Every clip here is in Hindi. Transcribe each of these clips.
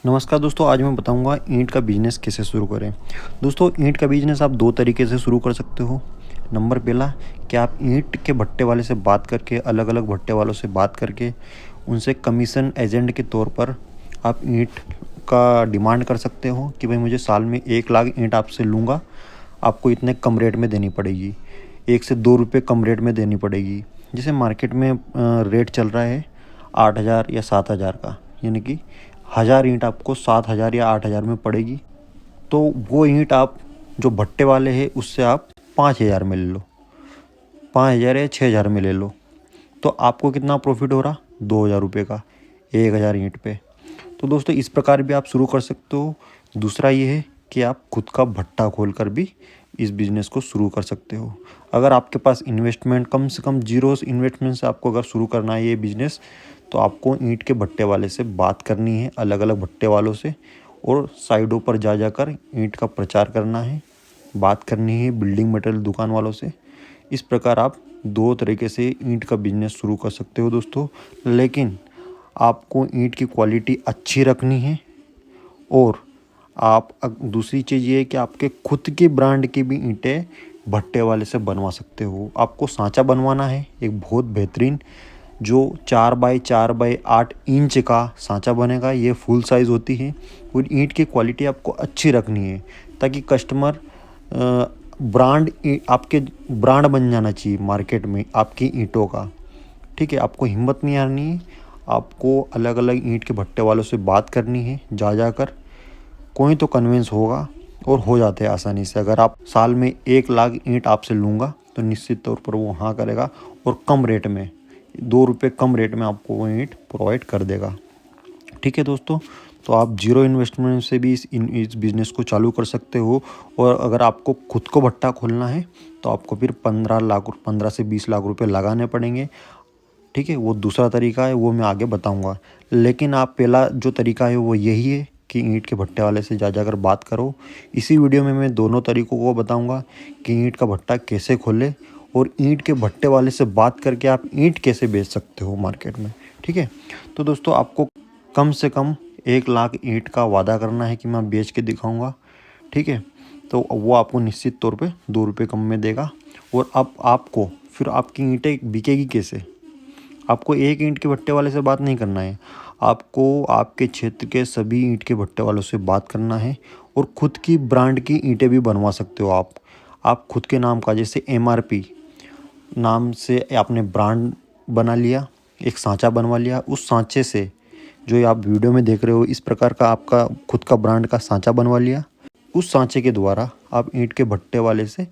नमस्कार दोस्तों, आज मैं बताऊंगा ईंट का बिज़नेस कैसे शुरू करें। दोस्तों, ईंट का बिज़नेस आप दो तरीके से शुरू कर सकते हो। नंबर पहला कि आप ईंट के भट्टे वाले से बात करके, अलग अलग भट्टे वालों से बात करके उनसे कमीशन एजेंट के तौर पर आप ईंट का डिमांड कर सकते हो कि भाई मुझे साल में 1 लाख ईंट आपसे लूँगा, आपको इतने कम रेट में देनी पड़ेगी, 1 से 2 रुपये कम रेट में देनी पड़ेगी। जैसे मार्केट में रेट चल रहा है 8,000 या 7,000 का, यानी कि 1,000 ईंट आपको 7,000 या 8,000 में पड़ेगी। तो वो ईंट आप जो भट्टे वाले हैं उससे आप 5,000 में ले लो, 5,000 या 6,000 में ले लो, तो आपको कितना प्रॉफिट हो रहा, 2,000 रुपये का 1,000 ईंट पे। तो दोस्तों, इस प्रकार भी आप शुरू कर सकते हो। दूसरा ये है कि आप खुद का भट्टा खोल कर भी इस बिज़नेस को शुरू कर सकते हो। अगर आपके पास इन्वेस्टमेंट कम से कम जीरो इन्वेस्टमेंट से आपको अगर शुरू करना है ये बिज़नेस, तो आपको ईंट के भट्टे वाले से बात करनी है, अलग अलग भट्टे वालों से, और साइडों पर जा जाकर ईंट का प्रचार करना है, बात करनी है बिल्डिंग मटेरियल दुकान वालों से। इस प्रकार आप दो तरीके से ईंट का बिज़नेस शुरू कर सकते हो दोस्तों। लेकिन आपको ईंट की क्वालिटी अच्छी रखनी है, और आप दूसरी चीज़ ये है कि आपके खुद के ब्रांड की भी ईंटें भट्टे वाले से बनवा सकते हो। आपको सांचा बनवाना है एक बहुत बेहतरीन, जो 4x4x8 इंच का सांचा बनेगा। ये फुल साइज़ होती है, और ईंट की क्वालिटी आपको अच्छी रखनी है ताकि कस्टमर आपके ब्रांड बन जाना चाहिए मार्केट में आपकी ईंटों का। ठीक है, आपको हिम्मत नहीं हारनी है, आपको अलग अलग ईंट के भट्टे वालों से बात करनी है, जा जाकर कोई तो कन्विंस होगा, और हो जाते हैं आसानी से। अगर आप साल में 1 लाख ईंट आपसे लूँगा तो निश्चित तौर पर वो हाँ करेगा, और कम रेट में, 2 रुपये कम रेट में आपको वो ईंट प्रोवाइड कर देगा। ठीक है दोस्तों, तो आप जीरो इन्वेस्टमेंट से भी इस बिज़नेस को चालू कर सकते हो। और अगर आपको खुद को भट्टा खोलना है तो आपको फिर 15 से 20 लाख रुपए लगाने पड़ेंगे। ठीक है, वो दूसरा तरीका है, वो मैं आगे बताऊंगा। लेकिन आप पहला जो तरीका है वो यही है कि ईंट के भट्टे वाले से जा जाकर बात करो। इसी वीडियो में मैं दोनों तरीकों को बताऊंगा कि ईंट का भट्टा कैसे खोले, और ईंट के भट्टे वाले से बात करके आप ईंट कैसे बेच सकते हो मार्केट में। ठीक है, तो दोस्तों, आपको कम से कम 1 लाख ईंट का वादा करना है कि मैं बेच के दिखाऊंगा। ठीक है, तो वो आपको निश्चित तौर पे 2 रुपये कम में देगा। और अब आपको फिर आपकी ईंटें बिकेगी कैसे, आपको एक ईंट के भट्टे वाले से बात नहीं करना है, आपको आपके क्षेत्र के सभी ईंट के भट्टे वालों से बात करना है, और खुद की ब्रांड की ईंटें भी बनवा सकते हो आप खुद के नाम का, जैसे MRP नाम से आपने ब्रांड बना लिया, एक सांचा बनवा लिया। उस सांचे से, जो ये आप वीडियो में देख रहे हो, इस प्रकार का आपका खुद का ब्रांड का सांचा बनवा लिया। उस सांचे के द्वारा आप ईंट के भट्टे वाले से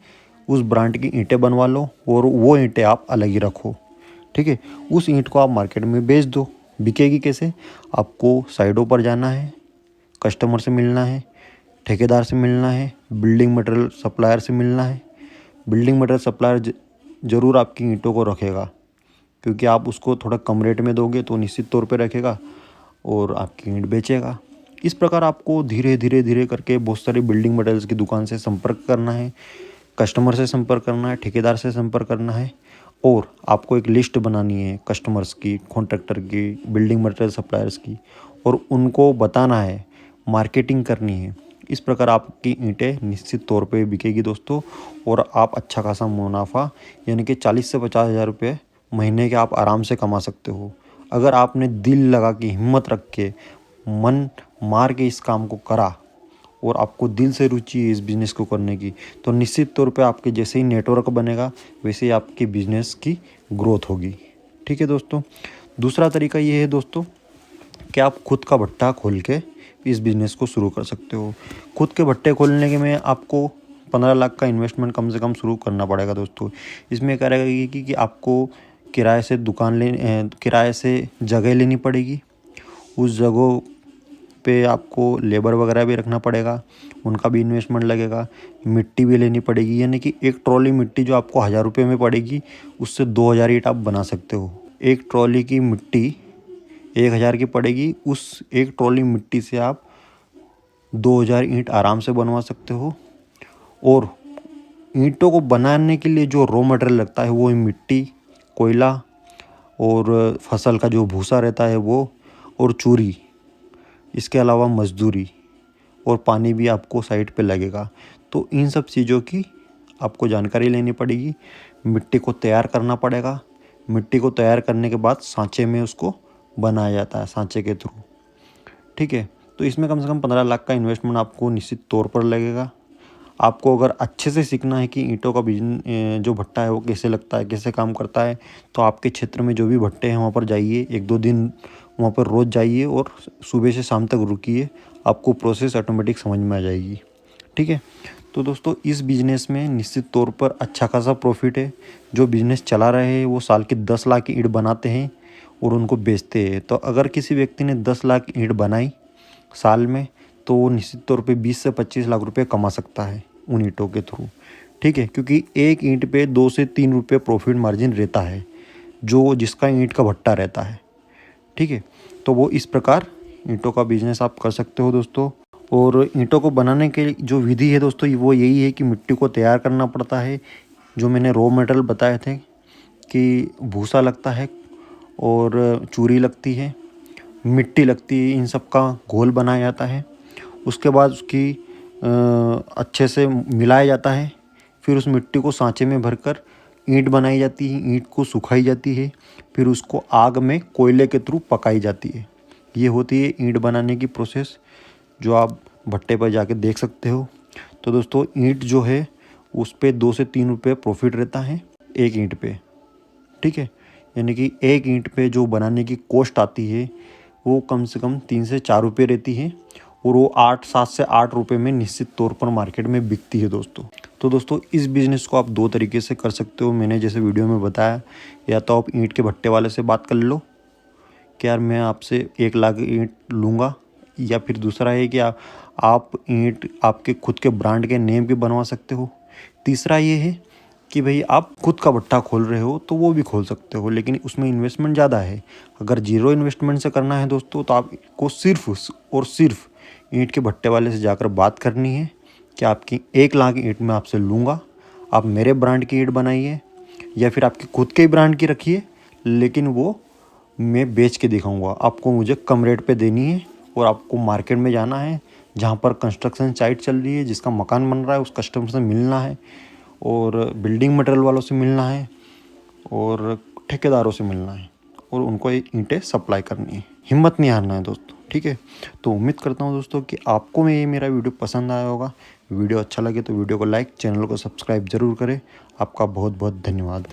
उस ब्रांड की ईंटें बनवा लो, और वो ईंटें आप अलग ही रखो। ठीक है, उस ईंट को आप मार्केट में बेच दो। बिकेगी कैसे, आपको साइडों पर जाना है, कस्टमर से मिलना है, ठेकेदार से मिलना है, बिल्डिंग मटेरियल सप्लायर से मिलना है। बिल्डिंग मटेरियल सप्लायर ज़रूर आपकी ईंटों को रखेगा, क्योंकि आप उसको थोड़ा कम रेट में दोगे तो निश्चित तौर पे रखेगा और आपकी ईंट बेचेगा। इस प्रकार आपको धीरे धीरे धीरे करके बहुत सारी बिल्डिंग मटेरियल्स की दुकान से संपर्क करना है, कस्टमर से संपर्क करना है, ठेकेदार से संपर्क करना है, और आपको एक लिस्ट बनानी है कस्टमर्स की, कॉन्ट्रैक्टर की, बिल्डिंग मटेरियल सप्लायर्स की, और उनको बताना है, मार्केटिंग करनी है। इस प्रकार आपकी ईंटें निश्चित तौर पे बिकेगी दोस्तों, और आप अच्छा खासा मुनाफा, यानी कि 40 से 50 हज़ार रुपये महीने के आप आराम से कमा सकते हो। अगर आपने दिल लगा के, हिम्मत रख के, मन मार के इस काम को करा, और आपको दिल से रुचि है इस बिज़नेस को करने की, तो निश्चित तौर पे आपके जैसे ही नेटवर्क बनेगा वैसे ही आपके बिज़नेस की ग्रोथ होगी। ठीक है दोस्तों, दूसरा तरीका ये है दोस्तों कि आप खुद का भट्टा खोल के इस बिज़नेस को शुरू कर सकते हो। खुद के भट्टे खोलने के में आपको 15 लाख का इन्वेस्टमेंट कम से कम शुरू करना पड़ेगा दोस्तों। इसमें क्या रहेगा कि आपको किराए से किराए से जगह लेनी पड़ेगी। उस जगह पे आपको लेबर वगैरह भी रखना पड़ेगा, उनका भी इन्वेस्टमेंट लगेगा। मिट्टी भी लेनी पड़ेगी, यानी कि एक ट्रॉली मिट्टी जो आपको 1,000 रुपये में पड़ेगी, उससे 2,000 ईंट आप बना सकते हो। एक ट्रॉली की मिट्टी 1,000 की पड़ेगी, उस एक ट्रॉली मिट्टी से आप 2,000 ईंट आराम से बनवा सकते हो। और ईंटों को बनाने के लिए जो रॉ मटेरियल लगता है वो मिट्टी, कोयला, और फसल का जो भूसा रहता है वो, और चूरी, इसके अलावा मजदूरी और पानी भी आपको साइट पे लगेगा। तो इन सब चीज़ों की आपको जानकारी लेनी पड़ेगी। मिट्टी को तैयार करना पड़ेगा। मिट्टी को तैयार करने के बाद सांचे में उसको बनाया जाता है, सांचे के थ्रू। ठीक है, तो इसमें कम से कम 15 लाख का इन्वेस्टमेंट आपको निश्चित तौर पर लगेगा। आपको अगर अच्छे से सीखना है कि ईंटों का जो भट्टा है वो कैसे लगता है, कैसे काम करता है, तो आपके क्षेत्र में जो भी भट्टे हैं वहाँ पर जाइए, 1-2 दिन वहाँ पर रोज़ जाइए और सुबह से शाम तक रुकिए। आपको प्रोसेस ऑटोमेटिक समझ में आ जाएगी। ठीक है, तो दोस्तों इस बिज़नेस में निश्चित तौर पर अच्छा खासा प्रॉफिट है। जो बिज़नेस चला रहे हैं वो साल के 10 लाख ईंट बनाते हैं और उनको बेचते हैं। तो अगर किसी व्यक्ति ने 10 लाख ईंट बनाई साल में, तो वो निश्चित तौर पे 20 से 25 लाख रुपए कमा सकता है उन ईंटों के थ्रू। ठीक है, क्योंकि एक ईंट पे 2 से 3 रुपये प्रॉफिट मार्जिन रहता है, जो जिसका ईंट का भट्टा रहता है। ठीक है, तो वो इस प्रकार ईंटों का बिज़नेस आप कर सकते हो दोस्तों। और ईंटों को बनाने के जो विधि है दोस्तों, वो यही है कि मिट्टी को तैयार करना पड़ता है। जो मैंने रॉ मटेरियल बताए थे कि भूसा लगता है और चूरी लगती है, मिट्टी लगती है, इन सब का घोल बनाया जाता है। उसके बाद उसकी अच्छे से मिलाया जाता है। फिर उस मिट्टी को सांचे में भरकर ईंट बनाई जाती है। ईंट को सुखाई जाती है, फिर उसको आग में कोयले के थ्रू पकाई जाती है। ये होती है ईंट बनाने की प्रोसेस, जो आप भट्टे पर जाके देख सकते हो। तो दोस्तों ईंट जो है उस पे 2 से 3 रुपये प्रॉफिट रहता है एक ईंट पे। ठीक है, यानी कि एक ईंट पे जो बनाने की कॉस्ट आती है वो कम से कम 3 से 4 रुपये रहती है और वो 7 से 8 रुपये में निश्चित तौर पर मार्केट में बिकती है दोस्तों। तो दोस्तों इस बिज़नेस को आप 2 तरीके से कर सकते हो। मैंने जैसे वीडियो में बताया, या तो आप ईंट के भट्टे वाले से बात कर लो कि यार मैं आपसे 1 लाख ईंट लूँगा, या फिर दूसरा है कि आप ईंट आपके खुद के ब्रांड के नेम की बनवा सकते हो। तीसरा ये है कि भाई आप खुद का भट्टा खोल रहे हो तो वो भी खोल सकते हो, लेकिन उसमें इन्वेस्टमेंट ज़्यादा है। अगर जीरो इन्वेस्टमेंट से करना है दोस्तों, तो आपको सिर्फ और सिर्फ ईंट के भट्टे वाले से जाकर बात करनी है कि आपकी 1 लाख ईंट मैं आपसे लूँगा, आप मेरे ब्रांड की ईंट बनाइए, या फिर आपकी खुद के ब्रांड की रखिए, लेकिन वो मैं बेच के दिखाऊंगा। आपको मुझे कम रेट पे देनी है और आपको मार्केट में जाना है जहाँ पर कंस्ट्रक्शन साइट चल रही है, जिसका मकान बन रहा है, उस कस्टमर से मिलना है और बिल्डिंग मटेरियल वालों से मिलना है और ठेकेदारों से मिलना है और उनको ये ईंटें सप्लाई करनी है। हिम्मत नहीं हारना है दोस्तों। ठीक है, तो उम्मीद करता हूँ दोस्तों कि आपको ये मेरा वीडियो पसंद आया होगा। वीडियो अच्छा लगे तो वीडियो को लाइक, चैनल को सब्सक्राइब ज़रूर करें। आपका बहुत बहुत धन्यवाद।